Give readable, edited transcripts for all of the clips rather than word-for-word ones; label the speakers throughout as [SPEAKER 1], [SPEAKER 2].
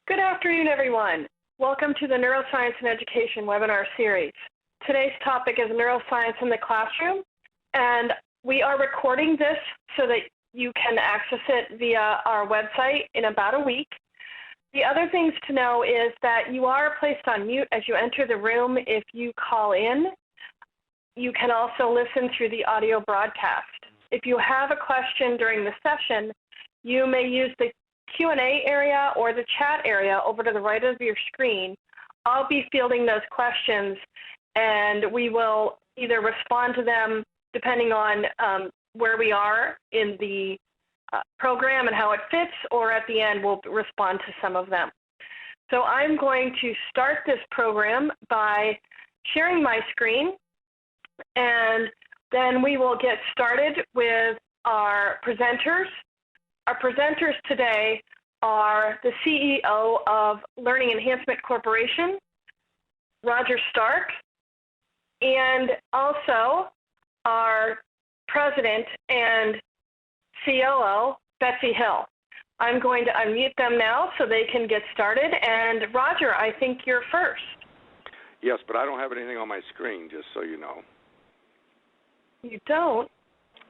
[SPEAKER 1] Good afternoon, everyone. Welcome to the Neuroscience in Education webinar series. Today's topic is neuroscience in the classroom, and we are recording this so that you can access it via our website in about a week. The other things to know is that you are placed on mute as you enter the room if you call in. You can also listen through the audio broadcast. If you have a question during the session, you may use the Q&A area or the chat area over to the right of your screen. I'll be fielding those questions, and we will either respond to them depending on where we are in the program and how it fits, or at the end we'll respond to some of them. So I'm going to start this program by sharing my screen, and then we will get started with our presenters. Our presenters today are the CEO of Learning Enhancement Corporation, Roger Stark, and also our President and COO, Betsy Hill. I'm going to unmute them now so they can get started. And Roger, I think you're first.
[SPEAKER 2] Yes, but I don't have anything on my screen, just so you know.
[SPEAKER 1] You don't?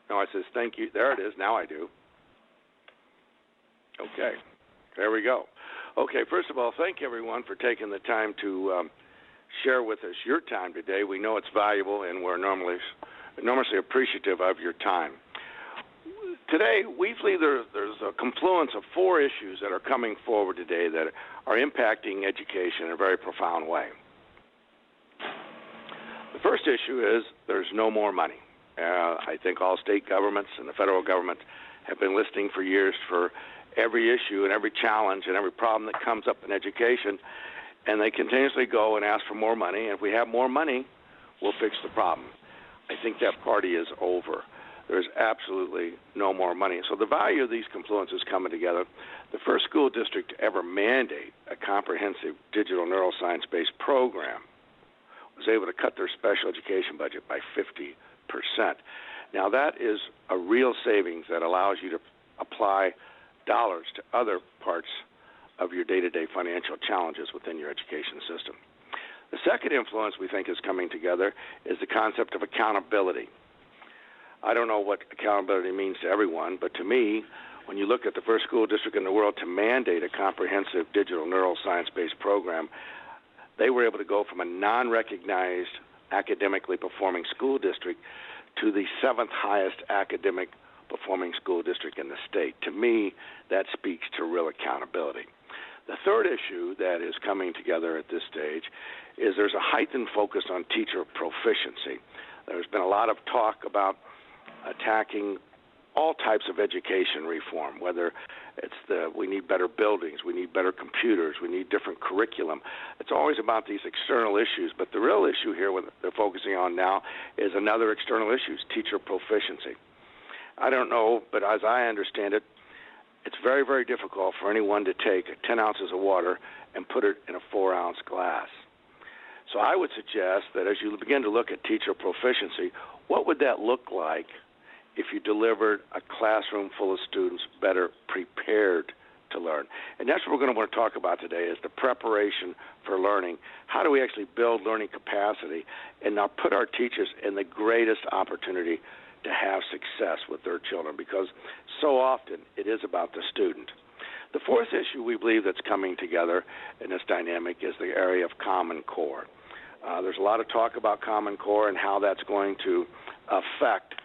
[SPEAKER 2] No, it says thank you. There it is. Now I do. Okay, there we go. Okay, first of all, thank everyone for taking the time to share with us your time today. We know it's valuable, and we're enormously appreciative of your time. Today, we believe there's a confluence of four issues that are coming forward today that are impacting education in a very profound way. The first issue is there's no more money. I think all state governments and the federal government have been listening for years for every issue and every challenge and every problem that comes up in education, and they continuously go and ask for more money. And if we have more money, we'll fix the problem. I think that party is over. There's absolutely no more money. So the value of these confluences coming together, the first school district to ever mandate a comprehensive digital neuroscience-based program was able to cut their special education budget by 50%. Now that is a real savings that allows you to apply dollars to other parts of your day-to-day financial challenges within your education system. The second influence we think is coming together is the concept of accountability. I don't know what accountability means to everyone, but to me, when you look at the first school district in the world to mandate a comprehensive digital neuroscience-based program, they were able to go from a non-recognized academically performing school district to the 7th highest academic performing school district in the state. To me, that speaks to real accountability. The third issue that is coming together at this stage is there's a heightened focus on teacher proficiency. There's been a lot of talk about attacking all types of education reform, whether it's we need better buildings, we need better computers, we need different curriculum. It's always about these external issues, but the real issue here, what they're focusing on now, is another external issue, teacher proficiency. I don't know, but as I understand it, it's very, very difficult for anyone to take 10 ounces of water and put it in a 4-ounce glass. So I would suggest that as you begin to look at teacher proficiency, what would that look like if you delivered a classroom full of students better prepared to learn? And that's what we're going to want to talk about today, is the preparation for learning. How do we actually build learning capacity and now put our teachers in the greatest opportunity to have success with their children, because so often it is about the student. The fourth issue we believe that's coming together in this dynamic is the area of Common Core. There's a lot of talk about Common Core and how that's going to affect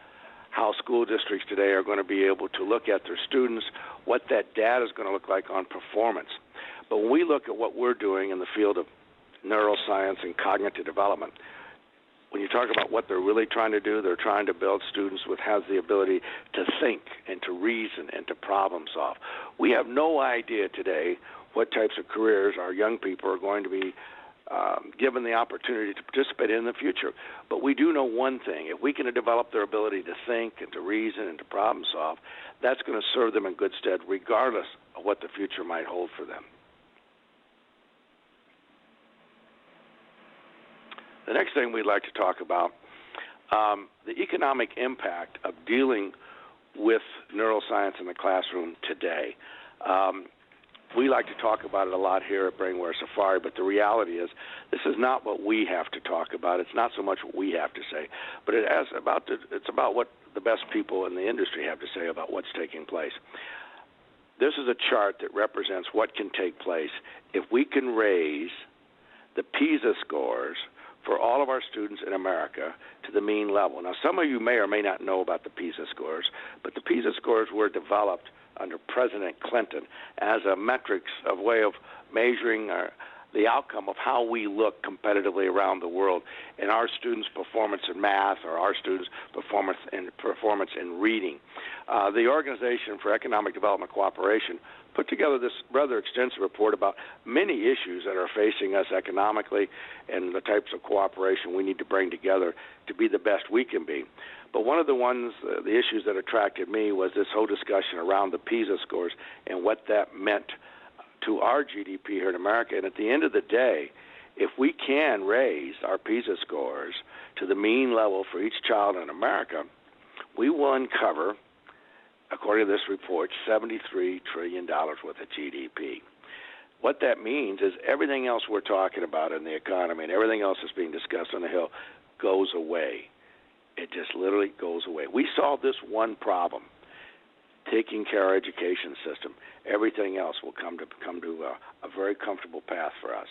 [SPEAKER 2] how school districts today are going to be able to look at their students, what that data is going to look like on performance. But when we look at what we're doing in the field of neuroscience and cognitive development, when you talk about what they're really trying to do, they're trying to build students who have the ability to think and to reason and to problem solve. We have no idea today what types of careers our young people are going to be given the opportunity to participate in the future. But we do know one thing: if we can develop their ability to think and to reason and to problem solve, that's going to serve them in good stead regardless of what the future might hold for them. The next thing we'd like to talk about, the economic impact of dealing with neuroscience in the classroom today. We like to talk about it a lot here at Brainware Safari, but the reality is this is not what we have to talk about. It's not so much what we have to say, but it's about what the best people in the industry have to say about what's taking place. This is a chart that represents what can take place if we can raise the PISA scores for all of our students in America to the mean level. Now, some of you may or may not know about the PISA scores, but the PISA scores were developed under President Clinton as a metrics of way of measuring the outcome of how we look competitively around the world in our students' performance in math or our students' performance in reading. The Organization for Economic Development Cooperation put together this rather extensive report about many issues that are facing us economically and the types of cooperation we need to bring together to be the best we can be. But one of the issues that attracted me was this whole discussion around the PISA scores and what that meant to our GDP here in America. And at the end of the day, if we can raise our PISA scores to the mean level for each child in America, we will uncover, according to this report, $73 trillion worth of GDP. What that means is everything else we're talking about in the economy and everything else that's being discussed on the Hill goes away. It just literally goes away. We solve this one problem, taking care of our education system. Everything else will come to a very comfortable path for us.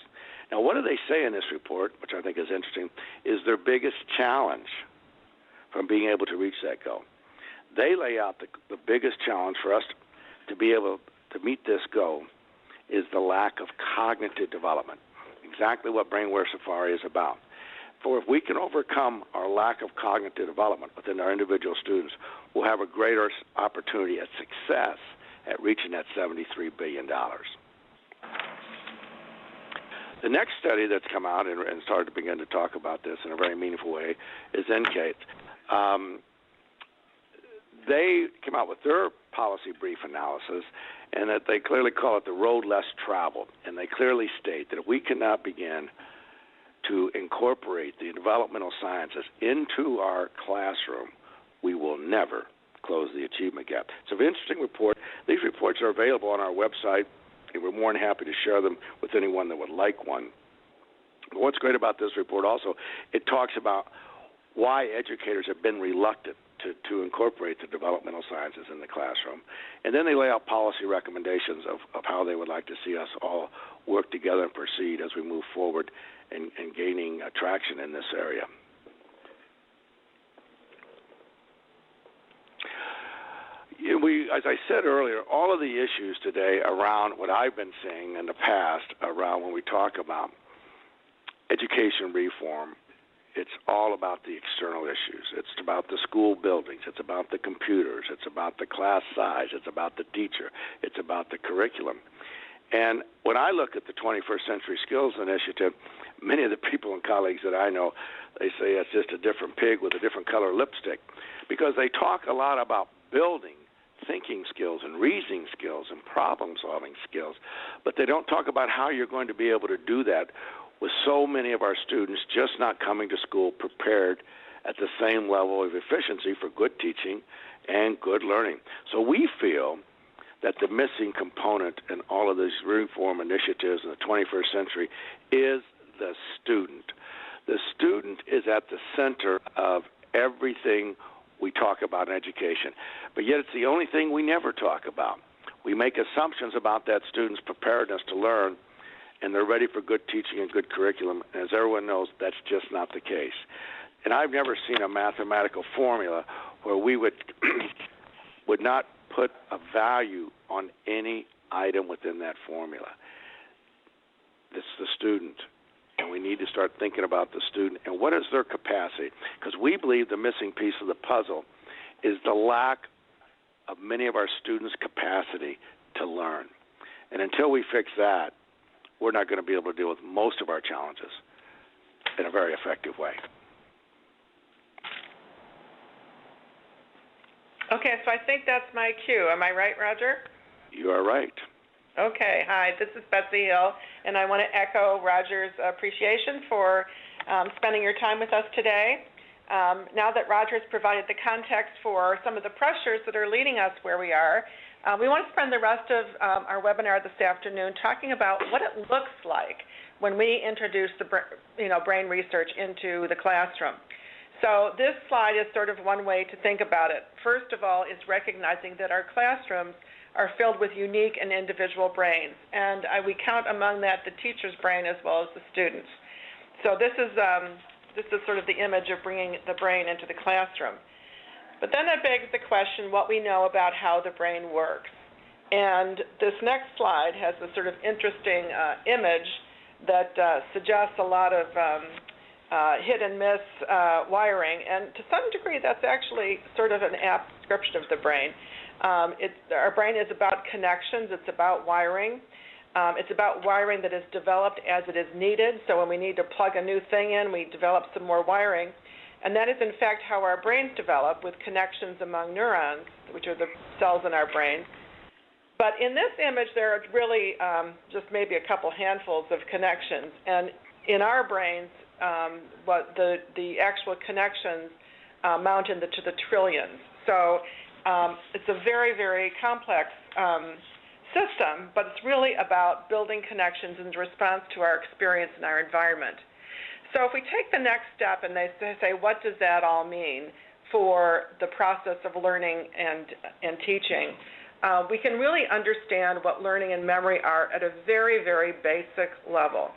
[SPEAKER 2] Now, what do they say in this report, which I think is interesting, is their biggest challenge from being able to reach that goal. They lay out the biggest challenge for us to be able to meet this goal is the lack of cognitive development, exactly what Brainware Safari is about. For if we can overcome our lack of cognitive development within our individual students, we'll have a greater opportunity at success at reaching that $73 billion. The next study that's come out and started to begin to talk about this in a very meaningful way is NCATE. They came out with their policy brief analysis, and that they clearly call it the road less traveled. And they clearly state that if we cannot begin to incorporate the developmental sciences into our classroom, we will never close the achievement gap. It's an interesting report. These reports are available on our website, and we're more than happy to share them with anyone that would like one. But what's great about this report also, it talks about why educators have been reluctant to incorporate the developmental sciences in the classroom. And then they lay out policy recommendations of how they would like to see us all work together and proceed as we move forward and gaining traction in this area. As I said earlier, all of the issues today around what I've been saying in the past around when we talk about education reform, it's all about the external issues. It's about the school buildings. It's about the computers. It's about the class size. It's about the teacher. It's about the curriculum. And when I look at the 21st Century Skills Initiative, many of the people and colleagues that I know, they say it's just a different pig with a different color lipstick, because they talk a lot about building thinking skills and reasoning skills and problem-solving skills, but they don't talk about how you're going to be able to do that with so many of our students just not coming to school prepared at the same level of efficiency for good teaching and good learning. So we feel that the missing component in all of these reform initiatives in the 21st century is the student. The student is at the center of everything we talk about in education, but yet it's the only thing we never talk about. We make assumptions about that student's preparedness to learn, and they're ready for good teaching and good curriculum. And as everyone knows, that's just not the case. And I've never seen a mathematical formula where we would not put a value on any item within that formula. It's the student, and we need to start thinking about the student and what is their capacity, because we believe the missing piece of the puzzle is the lack of many of our students' capacity to learn. And until we fix that, we're not going to be able to deal with most of our challenges in a very effective way.
[SPEAKER 3] Okay, so I think that's my cue. Am I right, Roger?
[SPEAKER 2] You are right.
[SPEAKER 3] Okay, hi, this is Betsy Hill, and I want to echo Roger's appreciation for spending your time with us today. Now that Roger's provided the context for some of the pressures that are leading us where we are, We want to spend the rest of our webinar this afternoon talking about what it looks like when we introduce the brain research into the classroom. So this slide is sort of one way to think about it. First of all is recognizing that our classrooms are filled with unique and individual brains, and we count among that the teacher's brain as well as the students. So this is sort of the image of bringing the brain into the classroom. But then that begs the question what we know about how the brain works. And this next slide has a sort of interesting image that suggests a lot of hit and miss wiring, and to some degree that's actually sort of an apt description of the brain. Our brain is about connections, it's about wiring. It's about wiring that is developed as it is needed, so when we need to plug a new thing in, we develop some more wiring. And that is in fact how our brains develop, with connections among neurons, which are the cells in our brain. But in this image there are really just maybe a couple handfuls of connections, and in our brains the actual connections mount into the trillions. So it's a very, very complex system, but it's really about building connections in response to our experience in our environment. So if we take the next step and they say, what does that all mean for the process of learning and teaching, we can really understand what learning and memory are at a very, very basic level.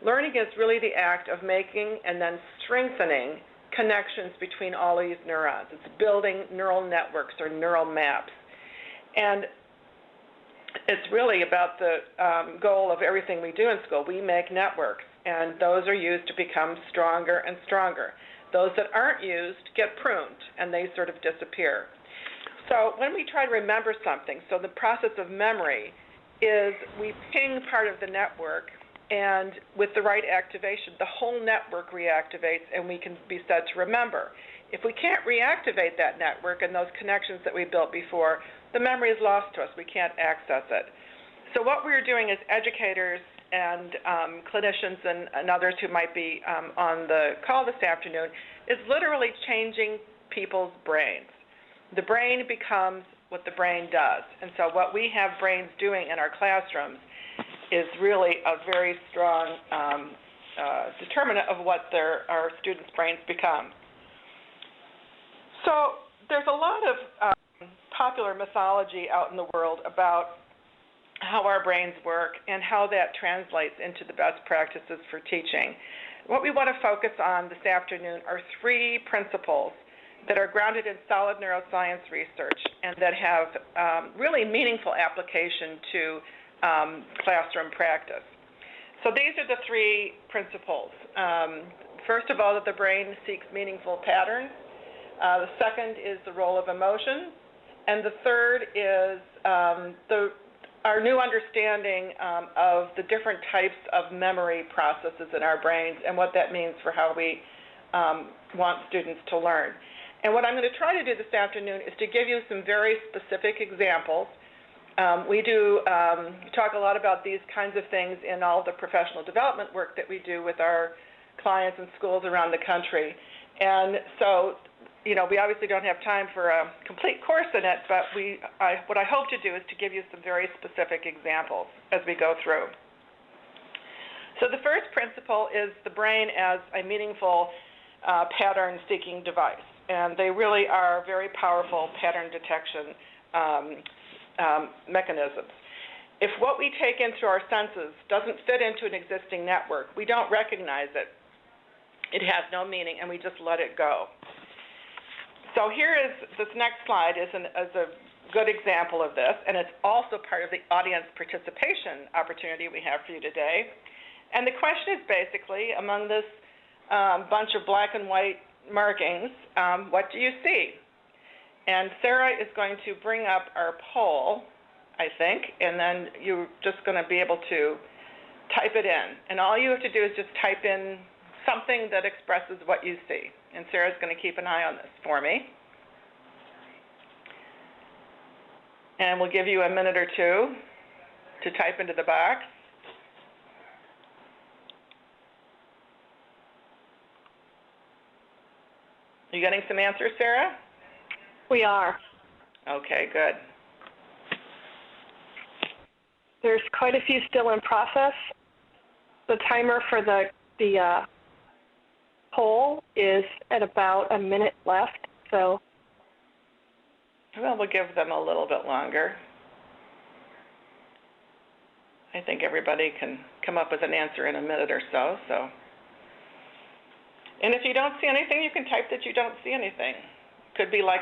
[SPEAKER 3] Learning is really the act of making and then strengthening connections between all these neurons. It's building neural networks or neural maps. And it's really about the goal of everything we do in school. We make networks, and those are used to become stronger and stronger. Those that aren't used get pruned, and they sort of disappear. So when we try to remember something, so the process of memory is we ping part of the network, and with the right activation, the whole network reactivates, and we can be said to remember. If we can't reactivate that network and those connections that we built before, the memory is lost to us. We can't access it. So what we're doing as educators and clinicians and others who might be on the call this afternoon is literally changing people's brains. The brain becomes what the brain does. And so what we have brains doing in our classrooms is really a very strong determinant of what our students' brains become. So there's a lot of popular mythology out in the world about how our brains work and how that translates into the best practices for teaching. What we want to focus on this afternoon are three principles that are grounded in solid neuroscience research and that have really meaningful application to classroom practice. So these are the three principles. First of all, that the brain seeks meaningful patterns. The second is the role of emotion. And the third is our new understanding of the different types of memory processes in our brains and what that means for how we want students to learn. And what I'm going to try to do this afternoon is to give you some very specific examples. We do talk a lot about these kinds of things in all the professional development work that we do with our clients and schools around the country. And so, we obviously don't have time for a complete course in it, but what I hope to do is to give you some very specific examples as we go through. So the first principle is the brain as a meaningful pattern-seeking device. And they really are very powerful pattern detection mechanisms. If what we take in through our senses doesn't fit into an existing network, we don't recognize it. It has no meaning, and we just let it go. So here is, this next slide is a good example of this, and it's also part of the audience participation opportunity we have for you today. And the question is basically, among this bunch of black and white markings, what do you see? And Sarah is going to bring up our poll, I think, and then you're just going to be able to type it in. And all you have to do is just type in something that expresses what you see. And Sarah's going to keep an eye on this for me. And we'll give you a minute or two to type into the box. You getting some answers, Sarah?
[SPEAKER 1] We are.
[SPEAKER 3] Okay, good.
[SPEAKER 1] There's quite a few still in process. The timer for the poll is at about a minute left, so.
[SPEAKER 3] Well, we'll give them a little bit longer. I think everybody can come up with an answer in a minute or so. And if you don't see anything, you can type that you don't see anything. Could be like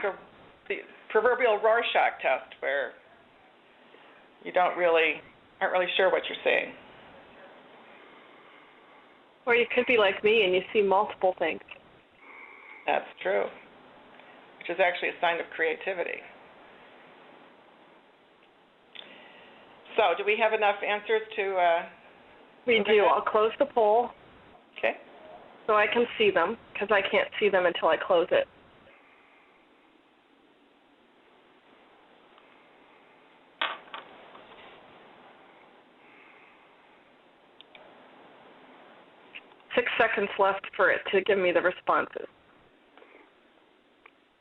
[SPEAKER 3] the proverbial Rorschach test where you aren't really sure what you're seeing.
[SPEAKER 1] Or you could be like me and you see multiple things.
[SPEAKER 3] That's true, which is actually a sign of creativity. So do we have enough answers to?
[SPEAKER 1] We do. I'll close the poll.
[SPEAKER 3] Okay.
[SPEAKER 1] So I can see them, because I can't see them until I close it. Six seconds left for it to give me the responses.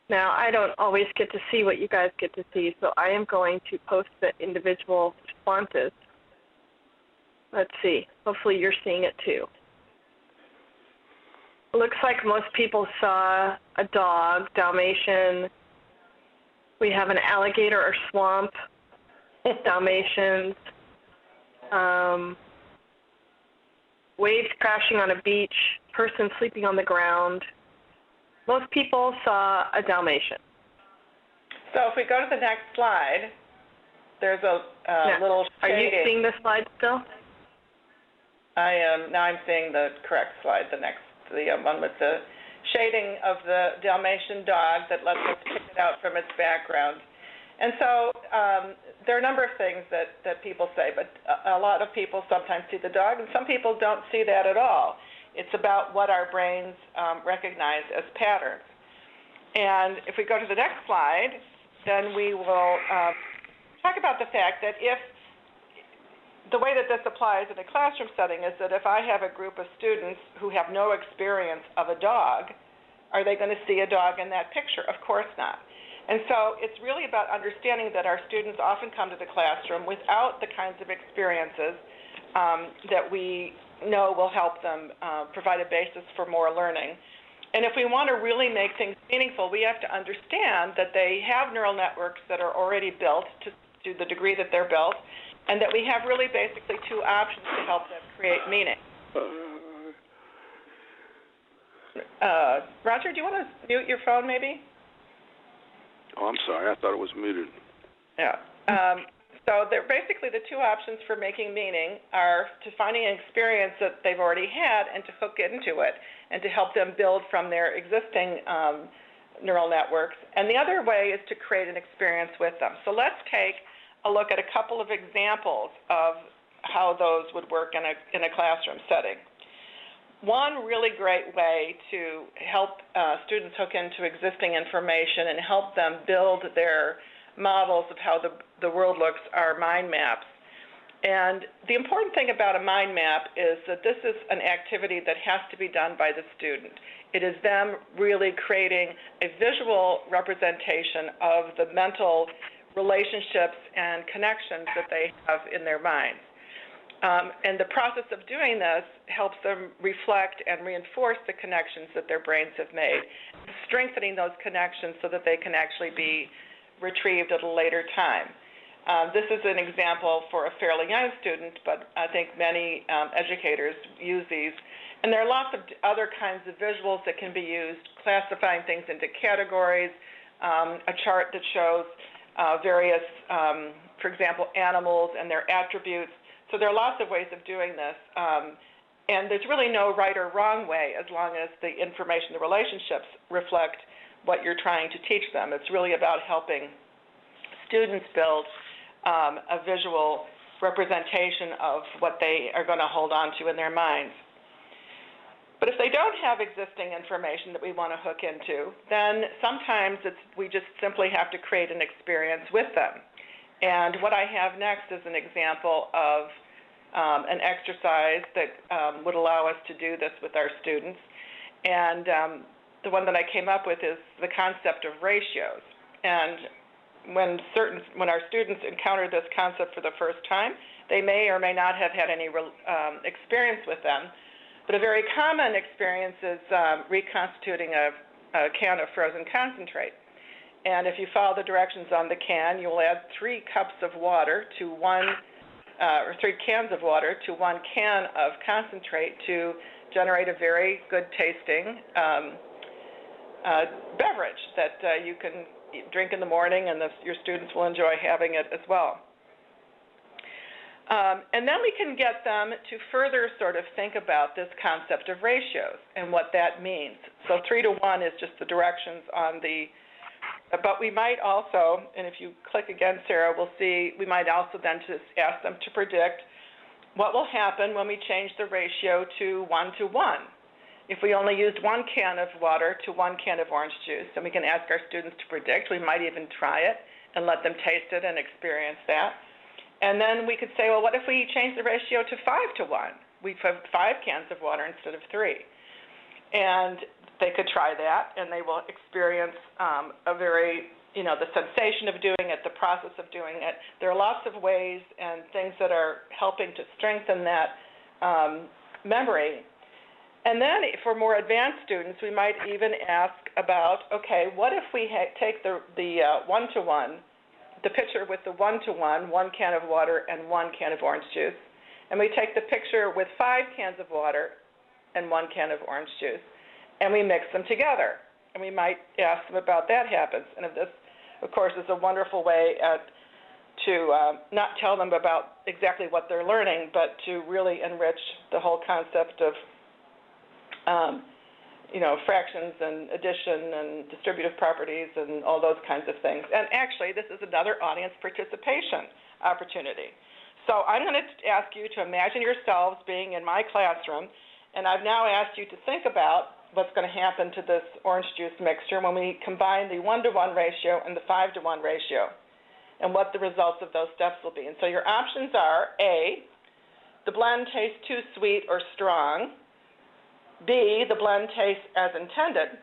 [SPEAKER 1] Now, I don't always get to see what you guys get to see, so I am going to post the individual responses. Let's see. Hopefully you're seeing it too. It looks like most people saw a dog, Dalmatian. We have an alligator or swamp, Dalmatians. Waves crashing on a beach, person sleeping on the ground. Most people saw a Dalmatian.
[SPEAKER 3] So if we go to the next slide, there's a little shading.
[SPEAKER 1] Are you seeing the slide still?
[SPEAKER 3] I am. Now I'm seeing the correct slide, the one with the shading of the Dalmatian dog that lets us pick it out from its background. And so there are a number of things that people say, but a lot of people sometimes see the dog, and some people don't see that at all. It's about what our brains recognize as patterns. And if we go to the next slide, then we will talk about the fact that if the way that this applies in a classroom setting is that if I have a group of students who have no experience of a dog, are they going to see a dog in that picture? Of course not. And so it's really about understanding that our students often come to the classroom without the kinds of experiences that we know will help them provide a basis for more learning. And if we want to really make things meaningful, we have to understand that they have neural networks that are already built to the degree that they're built, and that we have really basically two options to help them create meaning. Roger, do you want to mute your phone maybe?
[SPEAKER 2] Oh, I'm sorry. I thought it was muted.
[SPEAKER 3] Yeah. So they're basically the two options for making meaning are to finding an experience that they've already had and to hook into it and to help them build from their existing neural networks. And the other way is to create an experience with them. So let's take a look at a couple of examples of how those would work in a classroom setting. One really great way to help students hook into existing information and help them build their models of how the world looks are mind maps. And the important thing about a mind map is that this is an activity that has to be done by the student. It is them really creating a visual representation of the mental relationships and connections that they have in their minds. And the process of doing this helps them reflect and reinforce the connections that their brains have made, strengthening those connections so that they can actually be retrieved at a later time. This is an example for a fairly young student, but I think many educators use these. And there are lots of other kinds of visuals that can be used, classifying things into categories, a chart that shows various, for example, animals and their attributes. So there are lots of ways of doing this. And there's really no right or wrong way as long as the information, the relationships reflect what you're trying to teach them. It's really about helping students build a visual representation of what they are going to hold on to in their minds. But if they don't have existing information that we want to hook into, then sometimes we just simply have to create an experience with them. And what I have next is an example of an exercise that would allow us to do this with our students. And the one that I came up with is the concept of ratios. And when our students encounter this concept for the first time, they may or may not have had any experience with them. But a very common experience is reconstituting a can of frozen concentrate. And if you follow the directions on the can, you will add 3 cups of water to or 3 cans of water to 1 can of concentrate to generate a very good tasting beverage that you can drink in the morning, and your students will enjoy having it as well. And then we can get them to further sort of think about this concept of ratios and what that means. So 3 to 1 is just the directions on but we might also, and if you click again, Sarah, we'll see, we might also then just ask them to predict what will happen when we change the ratio to 1 to 1. If we only used 1 can of water to 1 can of orange juice, and we can ask our students to predict, we might even try it and let them taste it and experience that. And then we could say, well, what if we change the ratio to 5 to 1? We have 5 cans of water instead of 3. And they could try that, and they will experience the sensation of doing it, the process of doing it. There are lots of ways and things that are helping to strengthen that memory. And then for more advanced students, we might even ask about, okay, what if we take the 1 to 1, the picture with the 1 to 1, 1 can of water and 1 can of orange juice, and we take the picture with 5 cans of water and 1 can of orange juice, and we mix them together. And we might ask them about that happens. And this, of course, is a wonderful way to not tell them about exactly what they're learning, but to really enrich the whole concept of fractions and addition and distributive properties and all those kinds of things. And actually, this is another audience participation opportunity. So I'm going to ask you to imagine yourselves being in my classroom, and I've now asked you to think about what's going to happen to this orange juice mixture when we combine the 1 to 1 ratio and the 5 to 1 ratio, and what the results of those steps will be. And so your options are A, the blend tastes too sweet or strong, B, the blend tastes as intended,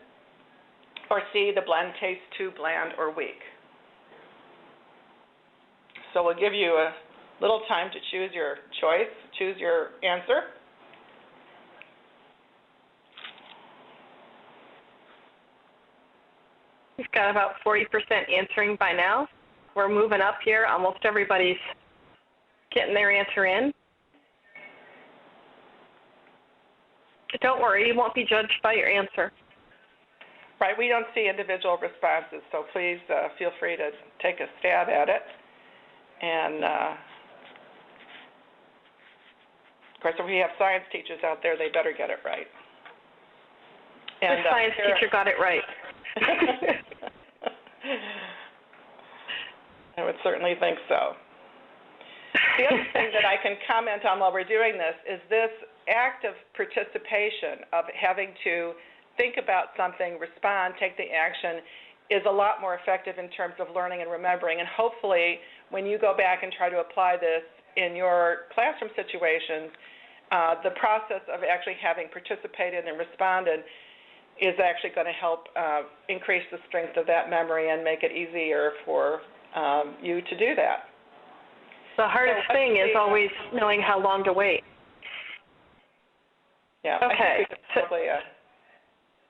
[SPEAKER 3] or C, the blend tastes too bland or weak. So we'll give you a little time to choose your choice, choose your answer.
[SPEAKER 1] We've got about 40% answering by now. We're moving up here. Almost everybody's getting their answer in. Don't worry, you won't be judged by your answer.
[SPEAKER 3] Right, we don't see individual responses, so please feel free to take a stab at it. And of course, if we have science teachers out there, they better get it right.
[SPEAKER 1] And the science teacher got it right.
[SPEAKER 3] I would certainly think so. The other thing that I can comment on while we're doing this is this act of participation, of having to think about something, respond, take the action, is a lot more effective in terms of learning and remembering. And hopefully, when you go back and try to apply this in your classroom situations, the process of actually having participated and responded is actually going to help increase the strength of that memory and make it easier for you to do that.
[SPEAKER 1] The hardest thing is always knowing how long to wait.
[SPEAKER 3] Yeah.
[SPEAKER 1] Okay.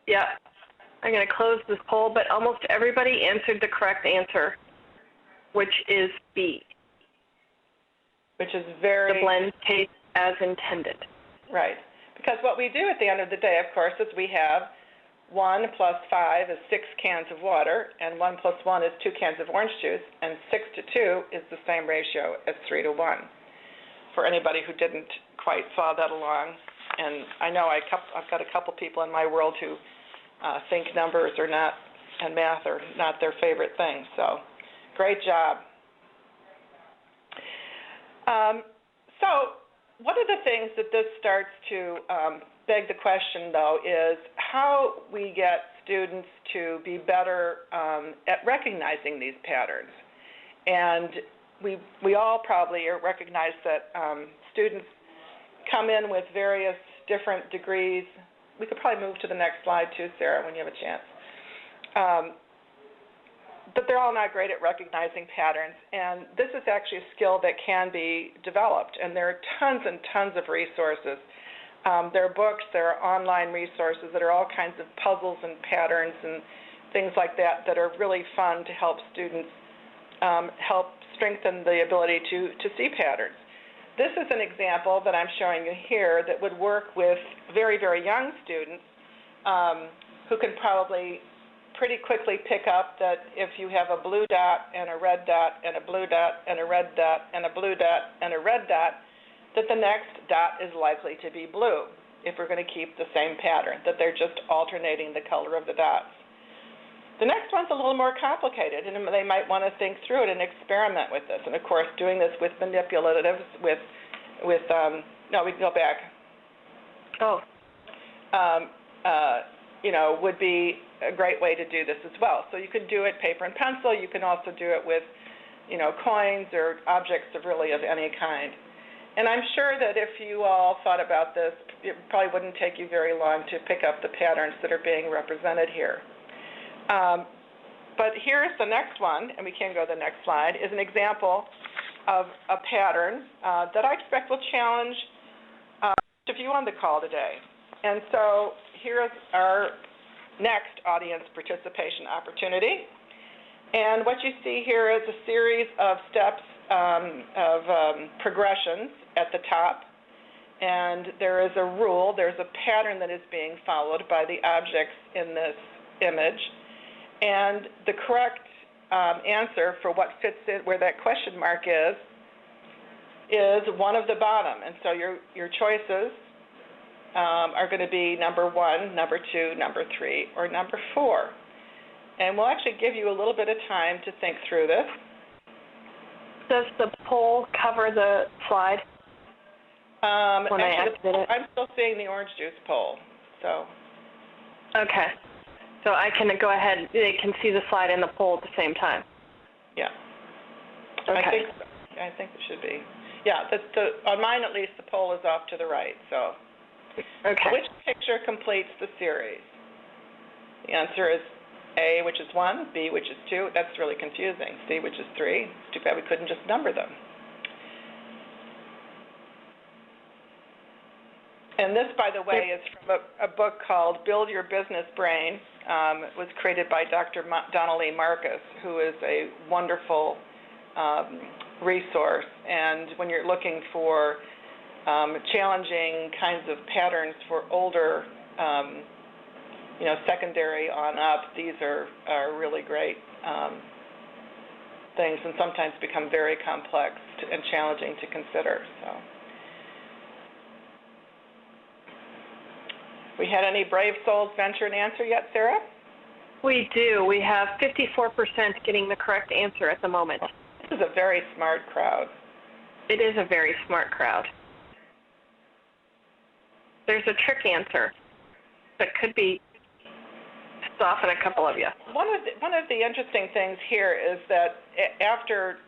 [SPEAKER 1] Yeah. I'm going to close this poll, but almost everybody answered the correct answer, which is B.
[SPEAKER 3] Which is very...
[SPEAKER 1] The blend tastes as intended.
[SPEAKER 3] Right. Because what we do at the end of the day, of course, is we have 1 plus 5 is 6 cans of water, and 1 plus 1 is 2 cans of orange juice, and 6 to 2 is the same ratio as 3 to 1. For anybody who didn't quite follow that along, and I know I've got a couple people in my world who think numbers are not, and math are not their favorite thing, so great job. So one of the things that this starts to beg the question, though, is how we get students to be better at recognizing these patterns. And we all probably recognize that students come in with various different degrees. We could probably move to the next slide, too, Sarah, when you have a chance. but they're all not great at recognizing patterns, and this is actually a skill that can be developed, and there are tons and tons of resources. There are books, there are online resources that are all kinds of puzzles and patterns and things like that that are really fun to help students help strengthen the ability to see patterns. This is an example that I'm showing you here that would work with very, very young students who can probably pretty quickly pick up that if you have a blue dot and a red dot and a blue dot and a red dot and a blue dot and a red dot, that the next dot is likely to be blue if we're going to keep the same pattern, that they're just alternating the color of the dots. The next one's a little more complicated, and they might want to think through it and experiment with this. And, of course, doing this with manipulatives, no, we can go back.
[SPEAKER 1] Oh.
[SPEAKER 3] Would be a great way to do this as well. So you could do it paper and pencil. You can also do it with, coins or objects of any kind. And I'm sure that if you all thought about this, it probably wouldn't take you very long to pick up the patterns that are being represented here. But here's the next one, and we can go to the next slide, is an example of a pattern that I expect will challenge each of you on the call today. And so here's our next audience participation opportunity. And what you see here is a series of steps progressions at the top. And there is a rule, there's a pattern that is being followed by the objects in this image. And the correct answer for what fits in, where that question mark is one of the bottom. And so your choices are going to be number 1, number 2, number 3, or number 4. And we'll actually give you a little bit of time to think through this.
[SPEAKER 1] Does the poll cover the slide? I'm
[SPEAKER 3] still seeing the orange juice poll. So.
[SPEAKER 1] Okay. So I can go ahead. They can see the slide and the poll at the same time.
[SPEAKER 3] Yeah.
[SPEAKER 1] Okay.
[SPEAKER 3] I think it should be. Yeah. On mine at least, the poll is off to the right. So.
[SPEAKER 1] Okay.
[SPEAKER 3] Which picture completes the series? The answer is A, which is 1, B, which is 2. That's really confusing. C, which is 3. It's too bad we couldn't just number them. And this, by the way, is from a book called Build Your Business Brain. It was created by Dr. Donnelly Marcus, who is a wonderful resource. And when you're looking for challenging kinds of patterns for older, secondary on up, these are really great things and sometimes become very complex and challenging to consider. So, we had any brave souls venture an answer yet, Sarah?
[SPEAKER 1] We do. We have 54% getting the correct answer at the moment.
[SPEAKER 3] This is a very smart crowd.
[SPEAKER 1] It is a very smart crowd. There's a trick answer that could be soften a couple of you.
[SPEAKER 3] One of the interesting things here is that after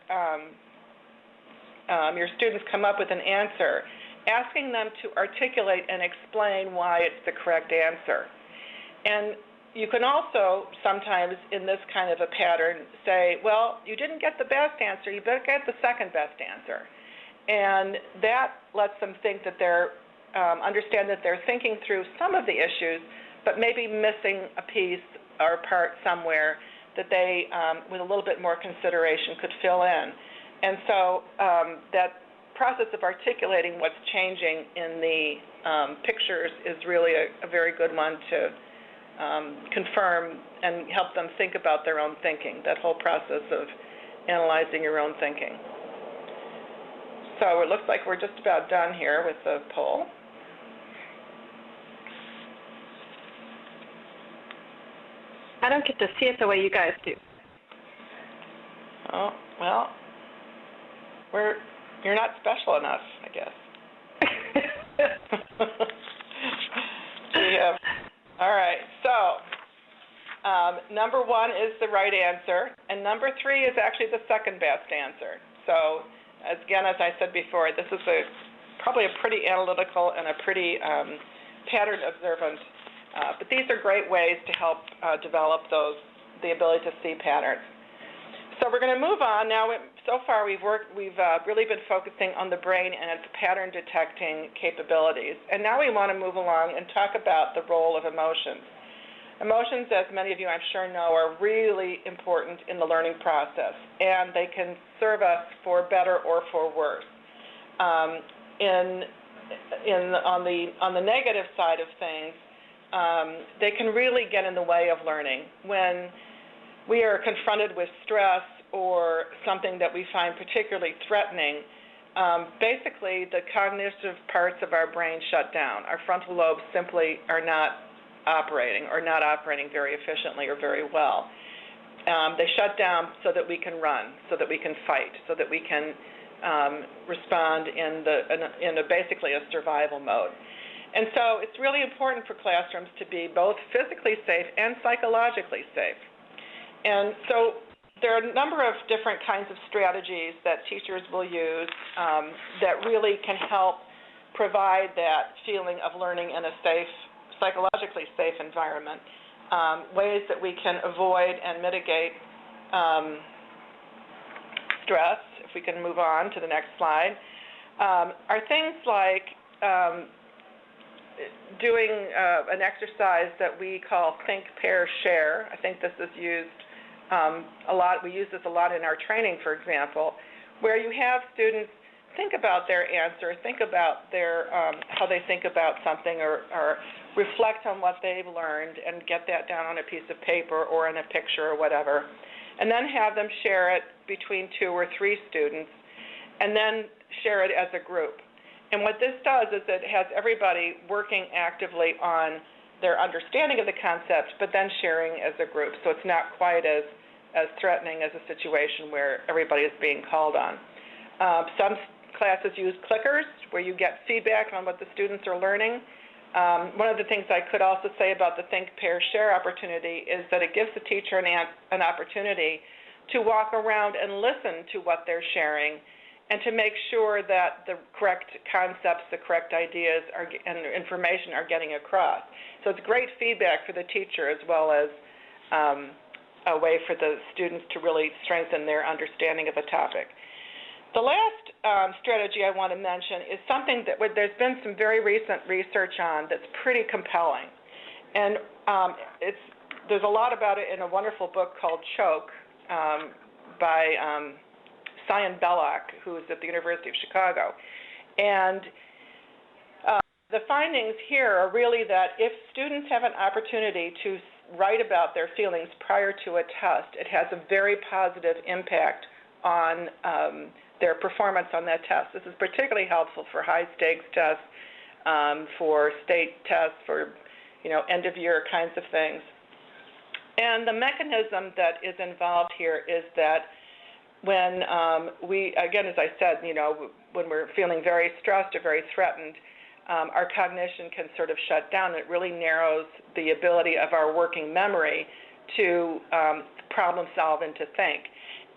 [SPEAKER 3] your students come up with an answer, asking them to articulate and explain why it's the correct answer. And you can also sometimes in this kind of a pattern say, well, you didn't get the best answer, you better get the second best answer. And that lets them think that they're understand that they're thinking through some of the issues, but maybe missing a piece or part somewhere that they, with a little bit more consideration, could fill in. And so that process of articulating what's changing in the pictures is really a very good one to confirm and help them think about their own thinking, that whole process of analyzing your own thinking. So it looks like we're just about done here with the poll.
[SPEAKER 1] I don't get to see it the way you guys do.
[SPEAKER 3] Oh, well, you're not special enough, I guess. All right, so number 1 is the right answer, and number 3 is actually the second best answer. So, again, as I said before, this is probably a pretty analytical and a pretty pattern observant. But these are great ways to help develop the ability to see patterns. So we're going to move on now. So far, we've really been focusing on the brain and its pattern detecting capabilities. And now we want to move along and talk about the role of emotions. Emotions, as many of you I'm sure know, are really important in the learning process, and they can serve us for better or for worse. On the negative side of things, they can really get in the way of learning. When we are confronted with stress or something that we find particularly threatening, basically the cognitive parts of our brain shut down. Our frontal lobes simply are not operating very efficiently or very well. They shut down so that we can run, so that we can fight, so that we can respond in basically a survival mode. And so it's really important for classrooms to be both physically safe and psychologically safe. And so there are a number of different kinds of strategies that teachers will use that really can help provide that feeling of learning in a safe, psychologically safe environment. Ways that we can avoid and mitigate stress, if we can move on to the next slide, are things like doing an exercise that we call think, pair, share. I think this is used a lot. We use this a lot in our training, for example, where you have students think about their answer, think about their how they think about something, or reflect on what they've learned and get that down on a piece of paper or in a picture or whatever, and then have them share it between 2 or 3 students, and then share it as a group. And what this does is it has everybody working actively on their understanding of the concept, but then sharing as a group. So it's not quite as threatening as a situation where everybody is being called on. Some classes use clickers, where you get feedback on what the students are learning. One of the things I could also say about the think, pair, share opportunity is that it gives the teacher an opportunity to walk around and listen to what they're sharing, and to make sure that the correct concepts, the correct ideas and information are getting across. So it's great feedback for the teacher, as well as a way for the students to really strengthen their understanding of a topic. The last strategy I want to mention is something that there's been some very recent research on that's pretty compelling. And there's a lot about it in a wonderful book called Choke by Cyan Belloc, who is at the University of Chicago. And the findings here are really that if students have an opportunity to write about their feelings prior to a test, it has a very positive impact on their performance on that test. This is particularly helpful for high-stakes tests, for state tests, for end-of-year kinds of things. And the mechanism that is involved here is that when again, as I said, when we're feeling very stressed or very threatened, our cognition can sort of shut down. It really narrows the ability of our working memory to problem solve and to think.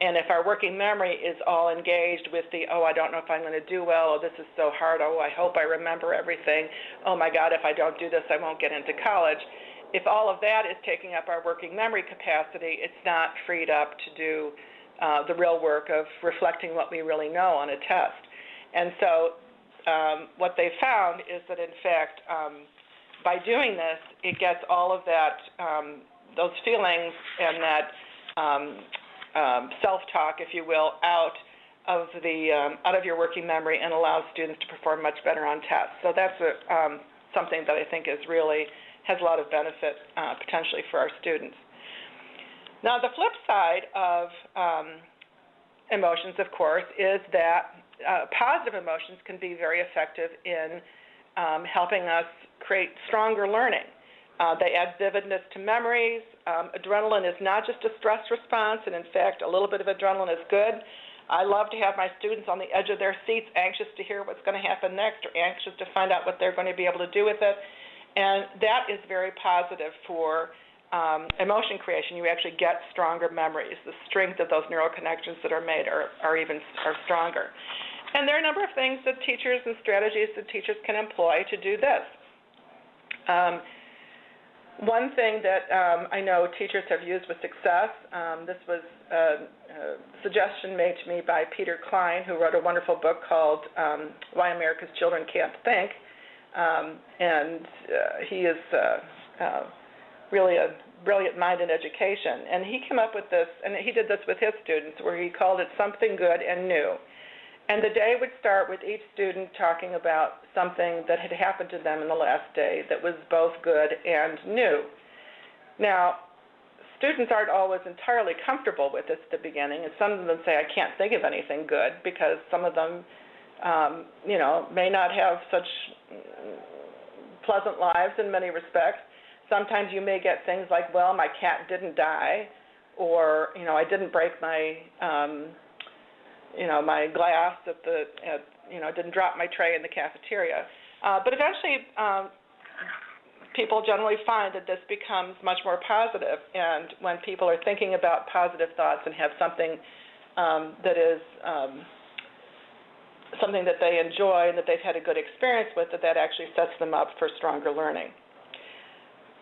[SPEAKER 3] And if our working memory is all engaged with the, oh, I don't know if I'm going to do well, oh, this is so hard, oh, I hope I remember everything, oh my God, if I don't do this, I won't get into college. If all of that is taking up our working memory capacity, it's not freed up to do the real work of reflecting what we really know on a test. And so what they found is that, in fact, by doing this, it gets all of that, those feelings and that self-talk, if you will, out of your working memory, and allows students to perform much better on tests. So that's something that I think is really has a lot of benefit potentially for our students. Now, the flip side of emotions, of course, is that positive emotions can be very effective in helping us create stronger learning. They add vividness to memories. Adrenaline is not just a stress response, and in fact, a little bit of adrenaline is good. I love to have my students on the edge of their seats, anxious to hear what's going to happen next, or anxious to find out what they're going to be able to do with it. And that is very positive for emotion creation. You actually get stronger memories. The strength of those neural connections that are made are stronger. And there are a number of things that teachers and strategies that teachers can employ to do this. One thing that I know teachers have used with success, this was a suggestion made to me by Peter Klein, who wrote a wonderful book called Why America's Children Can't Think, and he is really a brilliant mind in education. And he came up with this, and he did this with his students, where he called it something good and new. And the day would start with each student talking about something that had happened to them in the last day that was both good and new. Now, students aren't always entirely comfortable with this at the beginning, and some of them say, I can't think of anything good, because some of them, may not have such pleasant lives in many respects. Sometimes you may get things like, well, my cat didn't die, or, I didn't break my my glass didn't drop my tray in the cafeteria. But eventually, people generally find that this becomes much more positive, and when people are thinking about positive thoughts and have something that is something that they enjoy and that they've had a good experience with, that actually sets them up for stronger learning.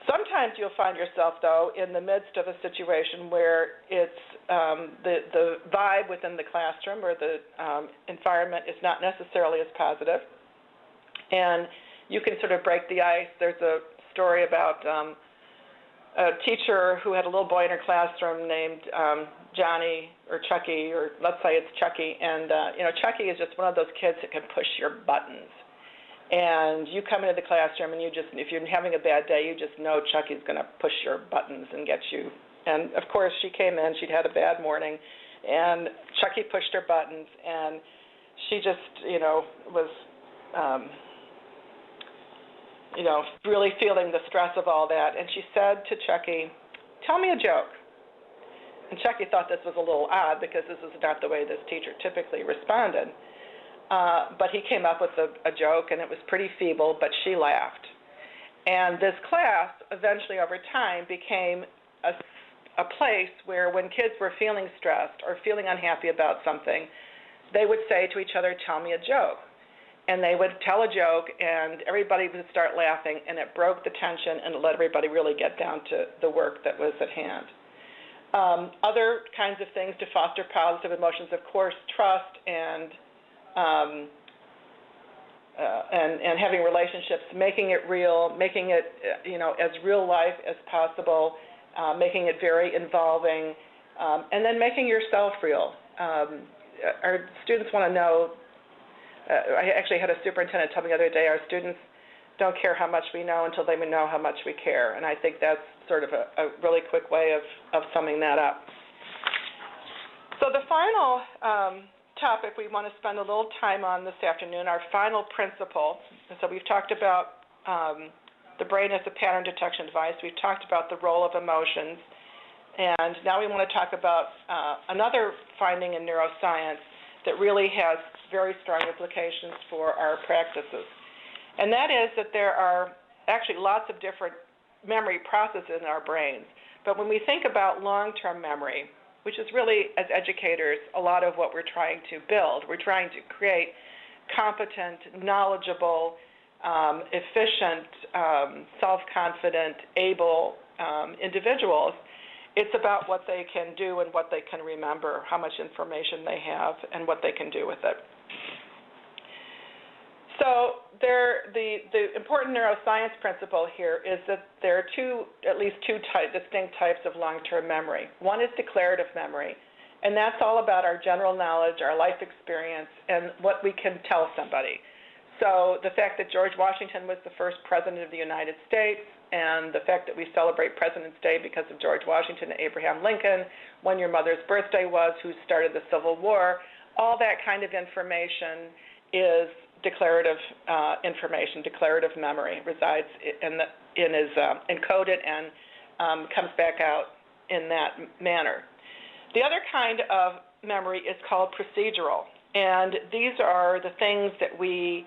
[SPEAKER 3] Sometimes you'll find yourself, though, in the midst of a situation where it's the vibe within the classroom or the environment is not necessarily as positive, and you can sort of break the ice. There's a story about a teacher who had a little boy in her classroom named Johnny or Chucky, or let's say it's Chucky, and Chucky is just one of those kids that can push your buttons. And you come into the classroom and if you're having a bad day, you just know Chucky's going to push your buttons and get you. And of course, she came in, she'd had a bad morning, and Chucky pushed her buttons, and she just, was, really feeling the stress of all that. And she said to Chucky, tell me a joke. And Chucky thought this was a little odd, because this is not the way this teacher typically responded. But he came up with a joke, and it was pretty feeble, but she laughed. And this class, eventually over time, became a place where when kids were feeling stressed or feeling unhappy about something, they would say to each other, tell me a joke. And they would tell a joke, and everybody would start laughing, and it broke the tension, and it let everybody really get down to the work that was at hand. Other kinds of things to foster positive emotions, of course, trust and having relationships, making it real, making it as real life as possible, making it very involving, and then making yourself real. Our students want to know. I actually had a superintendent tell me the other day, our students don't care how much we know until they know how much we care, and I think that's sort of a really quick way of summing that up. So the final topic we want to spend a little time on this afternoon, our final principle. So we've talked about the brain as a pattern detection device. We've talked about the role of emotions. And now we want to talk about another finding in neuroscience that really has very strong implications for our practices. And that is that there are actually lots of different memory processes in our brains. But when we think about long-term memory, which is really, as educators, a lot of what we're trying to build. We're trying to create competent, knowledgeable, efficient, self-confident, able individuals. It's about what they can do and what they can remember, how much information they have, and what they can do with it. So the important neuroscience principle here is that there are at least two distinct types of long-term memory. One is declarative memory, and that's all about our general knowledge, our life experience, and what we can tell somebody. So the fact that George Washington was the first president of the United States, and the fact that we celebrate President's Day because of George Washington and Abraham Lincoln, when your mother's birthday was, who started the Civil War, all that kind of information is declarative information, declarative memory, resides is encoded and comes back out in that manner. The other kind of memory is called procedural, and these are the things that we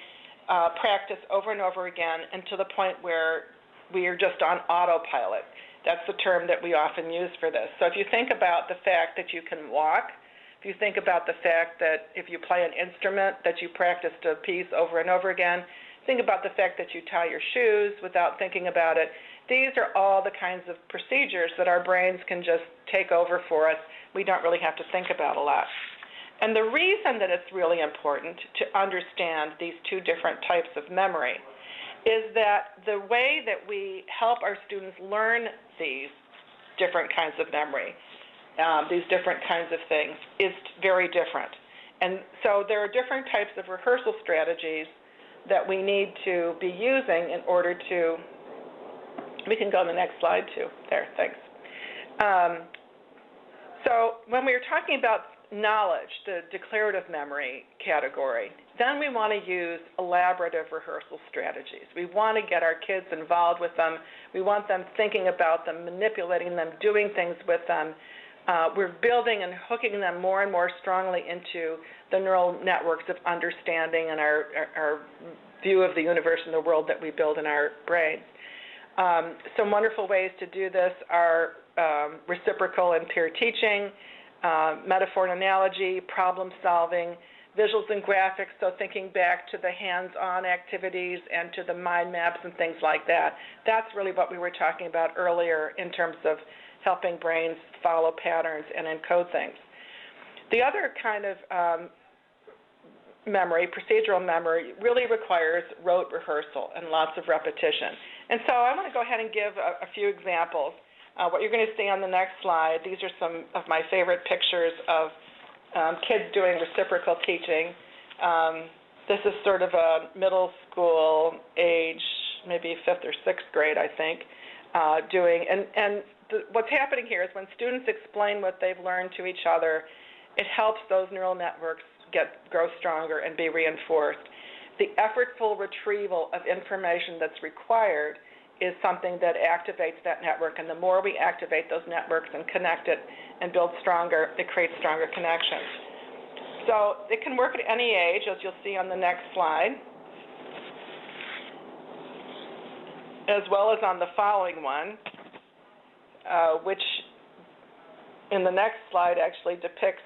[SPEAKER 3] practice over and over again, and to the point where we are just on autopilot. That's the term that we often use for this. So if you think about the fact that you can walk, if you think about the fact that if you play an instrument that you practiced a piece over and over again, Think about the fact that you tie your shoes without thinking about it. These are all the kinds of procedures that our brains can just take over for us. We don't really have to think about a lot. And the reason that it's really important to understand these two different types of memory is that the way that we help our students learn these different kinds of memory, these different kinds of things, is very different. And so there are different types of rehearsal strategies that we need to be using in order to, we can go to the next slide too. There, thanks. So when we were talking about knowledge, the declarative memory category, then we want to use elaborative rehearsal strategies. We want to get our kids involved with them. We want them thinking about them, manipulating them, doing things with them. We're building and hooking them more and more strongly into the neural networks of understanding and our view of the universe and the world that we build in our brains. Some wonderful ways to do this are reciprocal and peer teaching, metaphor and analogy, problem solving, visuals and graphics, so thinking back to the hands-on activities and to the mind maps and things like that. That's really what we were talking about earlier in terms of helping brains follow patterns and encode things. The other kind of memory, procedural memory, really requires rote rehearsal and lots of repetition. And so I want to go ahead and give a few examples. What you're going to see on the next slide, these are some of my favorite pictures of kids doing reciprocal teaching. This is sort of a middle school age, maybe 5th or 6th grade, I think, what's happening here is when students explain what they've learned to each other, it helps those neural networks grow stronger and be reinforced. The effortful retrieval of information that's required is something that activates that network, and the more we activate those networks and connect it and build stronger, it creates stronger connections. So it can work at any age, as you'll see on the next slide, as well as on the following one, which in the next slide actually depicts,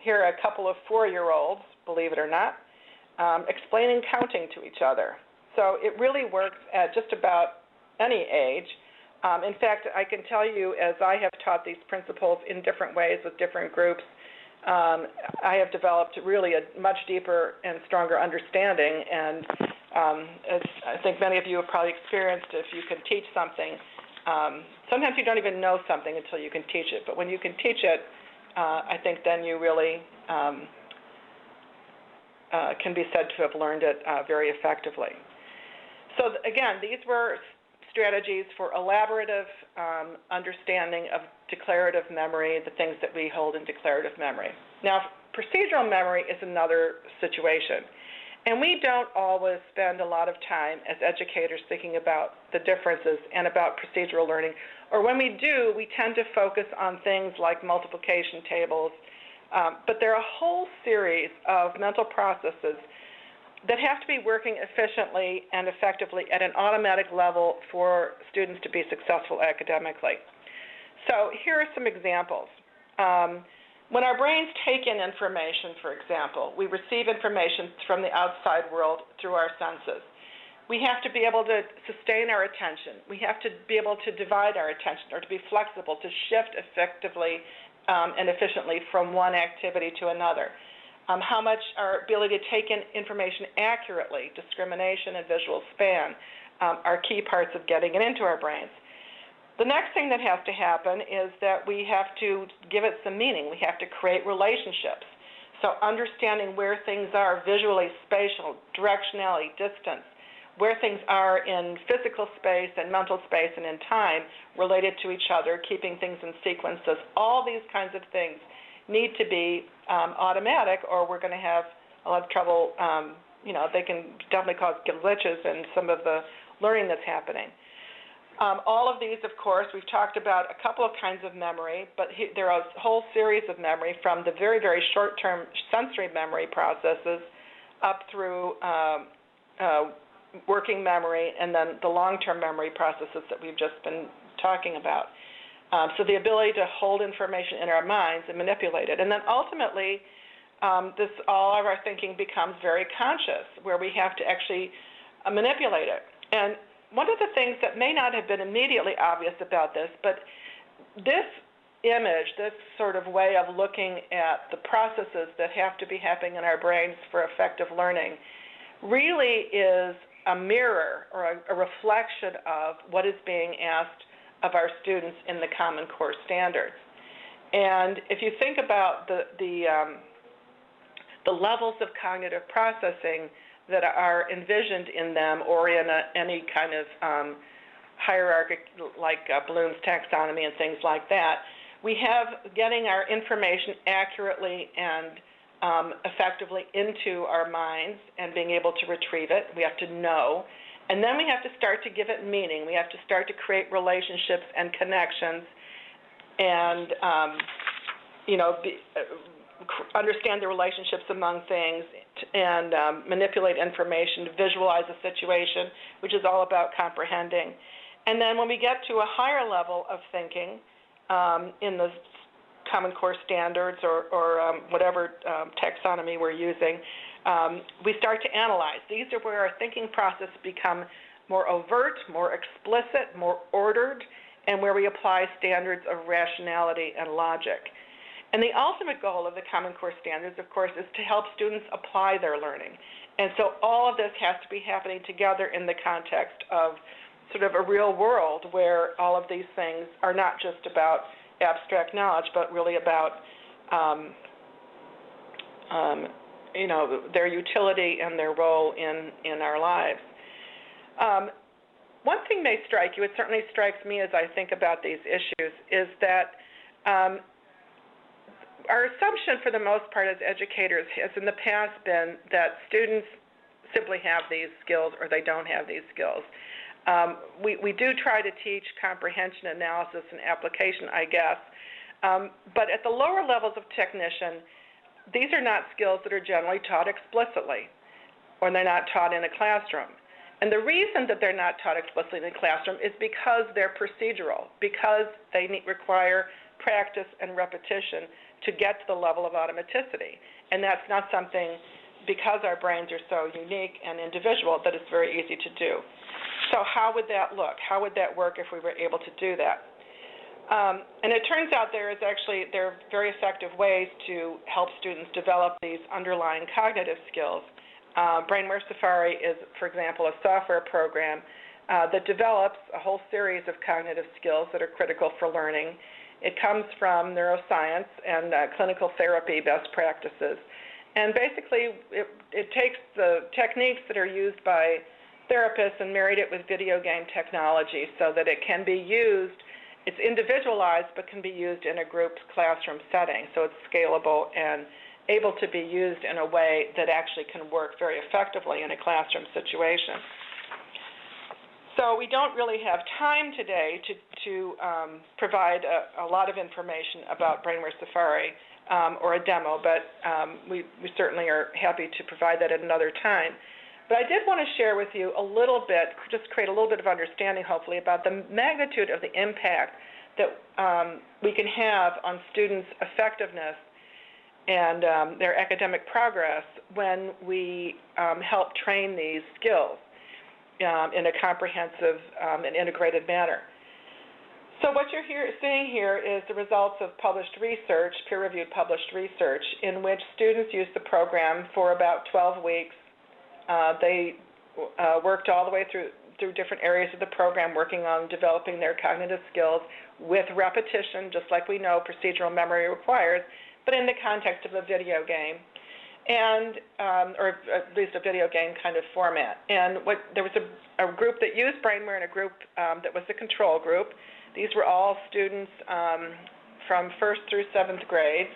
[SPEAKER 3] here are a couple of 4-year-olds, believe it or not, explaining counting to each other. So it really works at just about any age. In fact, I can tell you, as I have taught these principles in different ways with different groups, I have developed really a much deeper and stronger understanding. And as I think many of you have probably experienced, if you can teach something, sometimes you don't even know something until you can teach it. But when you can teach it, I think then you really can be said to have learned it very effectively. So again, these were strategies for elaborative understanding of declarative memory, the things that we hold in declarative memory. Now, procedural memory is another situation. And we don't always spend a lot of time as educators thinking about the differences and about procedural learning. Or when we do, we tend to focus on things like multiplication tables. But there are a whole series of mental processes that have to be working efficiently and effectively at an automatic level for students to be successful academically. So here are some examples. When our brains take in information, for example, we receive information from the outside world through our senses. We have to be able to sustain our attention. We have to be able to divide our attention or to be flexible, to shift effectively and efficiently from one activity to another. How much our ability to take in information accurately, discrimination and visual span, are key parts of getting it into our brains. The next thing that has to happen is that we have to give it some meaning. We have to create relationships. So understanding where things are visually, spatial, directionality, distance, where things are in physical space and mental space and in time related to each other, keeping things in sequences, all these kinds of things need to be automatic, or we're going to have a lot of trouble. They can definitely cause glitches in some of the learning that's happening. All of these, of course, we've talked about a couple of kinds of memory, but there are a whole series of memory from the very, very short-term sensory memory processes up through working memory and then the long-term memory processes that we've just been talking about. So the ability to hold information in our minds and manipulate it. And then ultimately, all of our thinking becomes very conscious, where we have to actually manipulate it. And one of the things that may not have been immediately obvious about this, but this image, this sort of way of looking at the processes that have to be happening in our brains for effective learning really is a mirror or a reflection of what is being asked of our students in the Common Core standards. And if you think about the levels of cognitive processing that are envisioned in them or in any kind of hierarchy like Bloom's taxonomy and things like that, we have getting our information accurately and effectively into our minds and being able to retrieve it. We have to know. And then we have to start to give it meaning. We have to start to create relationships and connections and, understand the relationships among things and manipulate information to visualize a situation, which is all about comprehending. And then when we get to a higher level of thinking in the Common Core standards or whatever taxonomy we're using, we start to analyze. These are where our thinking process become more overt, more explicit, more ordered, and where we apply standards of rationality and logic. And the ultimate goal of the Common Core standards, of course, is to help students apply their learning. And so all of this has to be happening together in the context of sort of a real world where all of these things are not just about abstract knowledge, but really about their utility and their role in our lives. One thing may strike you, it certainly strikes me as I think about these issues, is that our assumption for the most part as educators has in the past been that students simply have these skills or they don't have these skills. We do try to teach comprehension, analysis, and application, I guess, but at the lower levels of technician, these are not skills that are generally taught explicitly, or they're not taught in a classroom. And the reason that they're not taught explicitly in a classroom is because they're procedural, because they require practice and repetition to get to the level of automaticity. And that's not something, because our brains are so unique and individual, that it's very easy to do. So how would that look? How would that work if we were able to do that? And it turns out there are very effective ways to help students develop these underlying cognitive skills. Brainware Safari is, for example, a software program that develops a whole series of cognitive skills that are critical for learning. It comes from neuroscience and clinical therapy best practices. And basically, it takes the techniques that are used by therapists and married it with video game technology so that it can be used. It's individualized, but can be used in a group classroom setting. So it's scalable and able to be used in a way that actually can work very effectively in a classroom situation. So we don't really have time today to provide a lot of information about Brainware Safari or a demo, but we certainly are happy to provide that at another time. But I did want to share with you a little bit, just create a little bit of understanding, hopefully, about the magnitude of the impact that we can have on students' effectiveness and their academic progress when we help train these skills in a comprehensive and integrated manner. So what you're seeing here is the results of published research, peer-reviewed published research, in which students used the program for about 12 weeks. They worked all the way through different areas of the program, working on developing their cognitive skills with repetition, just like we know procedural memory requires, but in the context of a video game. Or at least a video game kind of format. And there was a group that used Brainware and a group that was the control group. These were all students from 1st through 7th grades.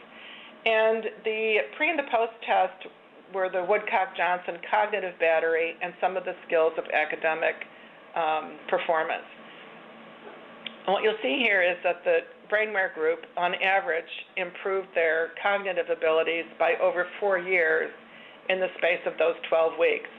[SPEAKER 3] And the pre and the post test were the Woodcock-Johnson cognitive battery and some of the skills of academic performance. And what you'll see here is that the Brainware group, on average, improved their cognitive abilities by over 4 years in the space of those 12 weeks.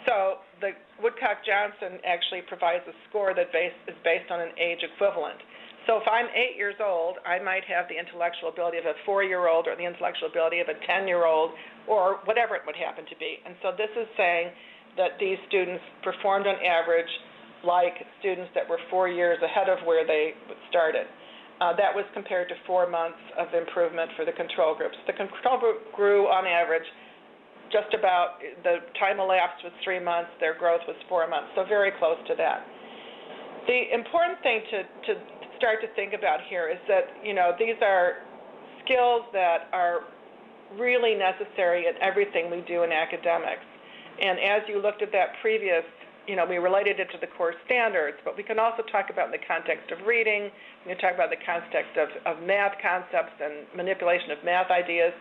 [SPEAKER 3] So the Woodcock-Johnson actually provides a score that is based on an age equivalent. So if I'm 8 years old, I might have the intellectual ability of a 4-year-old or the intellectual ability of a 10-year-old or whatever it would happen to be. And so this is saying that these students performed on average like students that were 4 years ahead of where they started. That was compared to 4 months of improvement for the control groups. The control group grew on average just about, the time elapsed was 3 months, their growth was 4 months, so very close to that. The important thing to start to think about here is that, these are skills that are really necessary in everything we do in academics. And as you looked at that previous, we related it to the core standards, but we can also talk about in the context of reading, we can talk about the context of math concepts and manipulation of math ideas.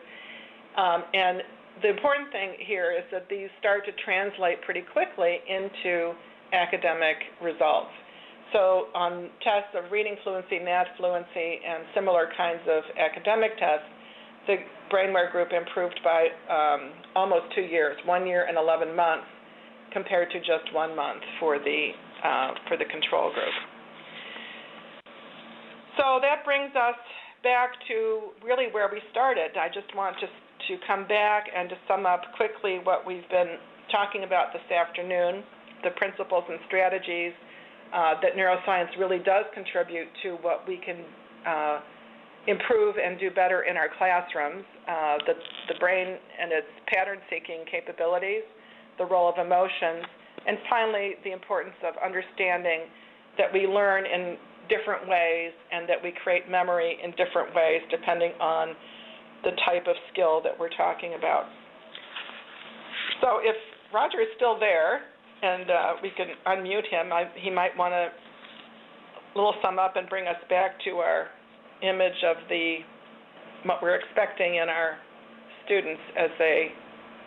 [SPEAKER 3] And the important thing here is that these start to translate pretty quickly into academic results. So on tests of reading fluency, math fluency, and similar kinds of academic tests, the brainware group improved by almost 2 years, 1 year and 11 months, compared to just 1 month for the control group. So that brings us back to really where we started. I just want to come back and to sum up quickly what we've been talking about this afternoon, the principles and strategies that neuroscience really does contribute to what we can improve and do better in our classrooms, the brain and its pattern-seeking capabilities, the role of emotions, and finally, the importance of understanding that we learn in different ways and that we create memory in different ways depending on the type of skill that we're talking about. So if Roger is still there, and we can unmute him, he might want to little sum up and bring us back to our image of what we're expecting in our students as they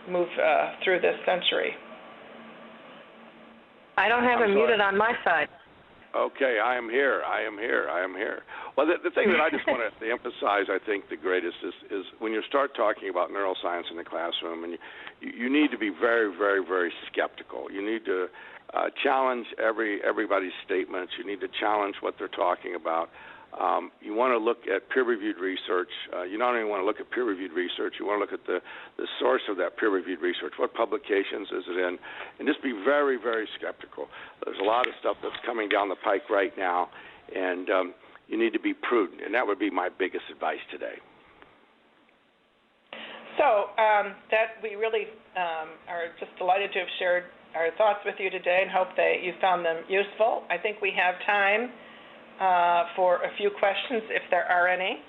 [SPEAKER 3] move through this century.
[SPEAKER 1] I don't have him muted on my side.
[SPEAKER 2] Okay, I am here. Well, the thing that I just want to emphasize, I think, the greatest is when you start talking about neuroscience in the classroom, and you need to be very, very, very skeptical. You need to challenge everybody's statements. You need to challenge what they're talking about. You want to look at peer-reviewed research. You not only want to look at peer-reviewed research, you want to look at the source of that peer-reviewed research. What publications is it in? And just be very, very skeptical. There's a lot of stuff that's coming down the pike right now, and you need to be prudent. And that would be my biggest advice today.
[SPEAKER 3] So that we really are just delighted to have shared our thoughts with you today and hope that you found them useful. I think we have time for a few questions, if there are any.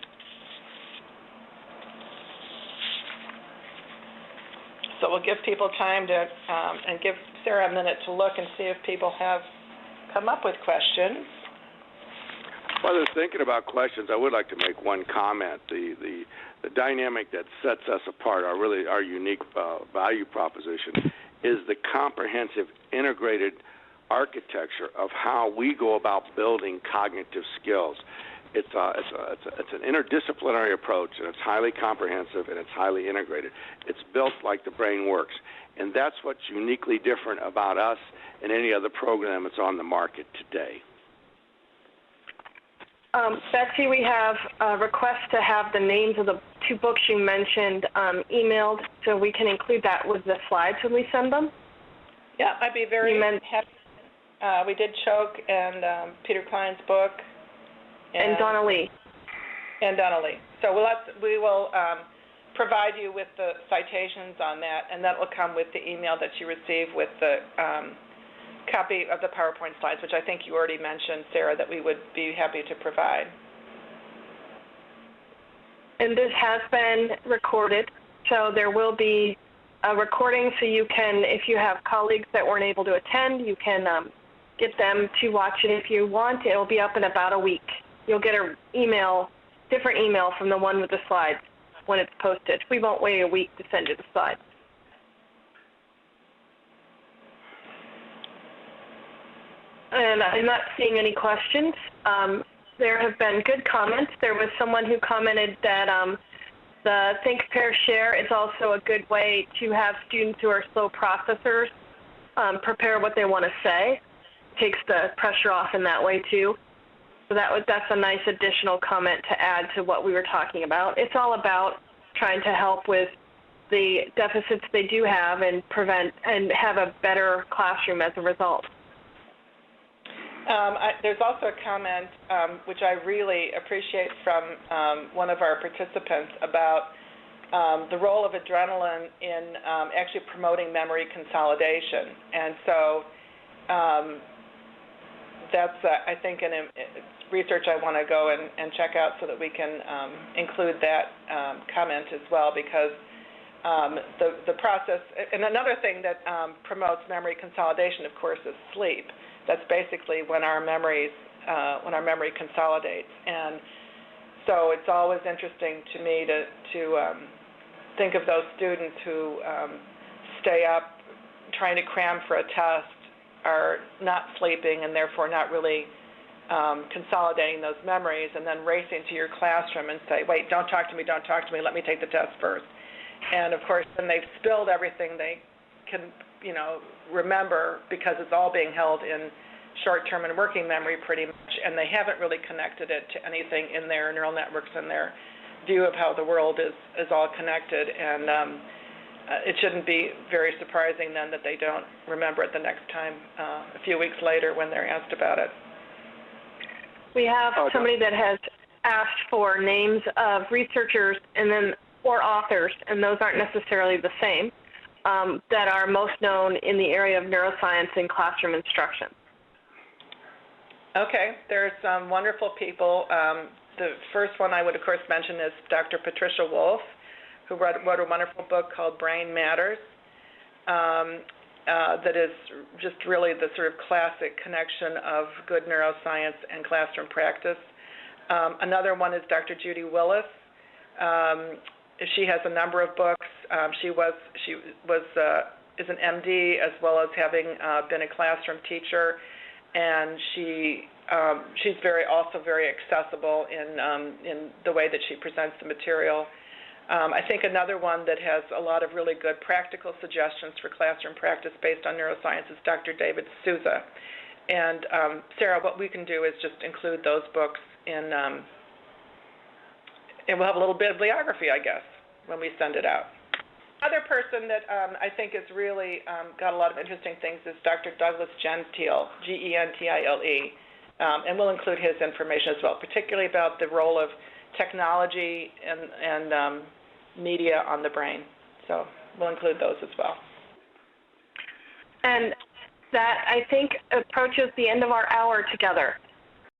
[SPEAKER 3] So we'll give people time to, and give Sarah a minute to look and see if people have come up with questions.
[SPEAKER 2] While they're thinking about questions, I would like to make one comment. The dynamic that sets us apart, our unique value proposition, is the comprehensive, integrated architecture of how we go about building cognitive skills. It's an interdisciplinary approach, and it's highly comprehensive, and it's highly integrated. It's built like the brain works, and that's what's uniquely different about us and any other program that's on the market today.
[SPEAKER 1] Betsy, we have a request to have the names of the 2 books you mentioned emailed, so we can include that with the slides when we send them.
[SPEAKER 3] Yeah, I'd be very happy. We did Choke and Peter Klein's book.
[SPEAKER 1] And Donna Lee.
[SPEAKER 3] And Donna Lee. So we will provide you with the citations on that, and that will come with the email that you receive with the copy of the PowerPoint slides, which I think you already mentioned, Sarah, that we would be happy to provide.
[SPEAKER 1] And this has been recorded, so there will be a recording, so you can, if you have colleagues that weren't able to attend, you can get them to watch it if you want. It will be up in about a week. You'll get an email, different email from the one with the slides when it's posted. We won't wait a week to send you the slides. And I'm not seeing any questions. There have been good comments. There was someone who commented that the Think, Pair, Share is also a good way to have students who are slow processors prepare what they want to say. Takes the pressure off in that way too. So that's a nice additional comment to add to what we were talking about. It's all about trying to help with the deficits they do have and have a better classroom as a result.
[SPEAKER 3] There's also a comment which I really appreciate from one of our participants about the role of adrenaline in actually promoting memory consolidation. And so that's, I think, research I want to go and check out so that we can include that comment as well, because the process, and another thing that promotes memory consolidation, of course, is sleep. That's basically when our memory consolidates. And so it's always interesting to me to think of those students who stay up trying to cram for a test, are not sleeping, and therefore not really consolidating those memories, and then racing to your classroom and say, wait, don't talk to me, let me take the test first. And of course, then they've spilled everything they can, remember, because it's all being held in short-term and working memory pretty much, and they haven't really connected it to anything in their neural networks and their view of how the world is all connected. And it shouldn't be very surprising then that they don't remember it the next time, a few weeks later when they're asked about it.
[SPEAKER 1] We have somebody that has asked for names of researchers or authors, and those aren't necessarily the same, that are most known in the area of neuroscience and classroom instruction.
[SPEAKER 3] Okay, there's some wonderful people. The first one I would, of course, mention is Dr. Patricia Wolf, who wrote a wonderful book called Brain Matters, that is just really the sort of classic connection of good neuroscience and classroom practice. Another one is Dr. Judy Willis. She has a number of books. She is an MD, as well as having been a classroom teacher, and she's also very accessible in the way that she presents the material. I think another one that has a lot of really good practical suggestions for classroom practice based on neuroscience is Dr. David Souza. And Sarah, what we can do is just include those books in, and we'll have a little bibliography, I guess, when we send it out. Another person that I think has really got a lot of interesting things is Dr. Douglas Gentile, Gentile, and we'll include his information as well, particularly about the role of technology and media on the brain. So we'll include those as well.
[SPEAKER 1] And that, I think, approaches the end of our hour together.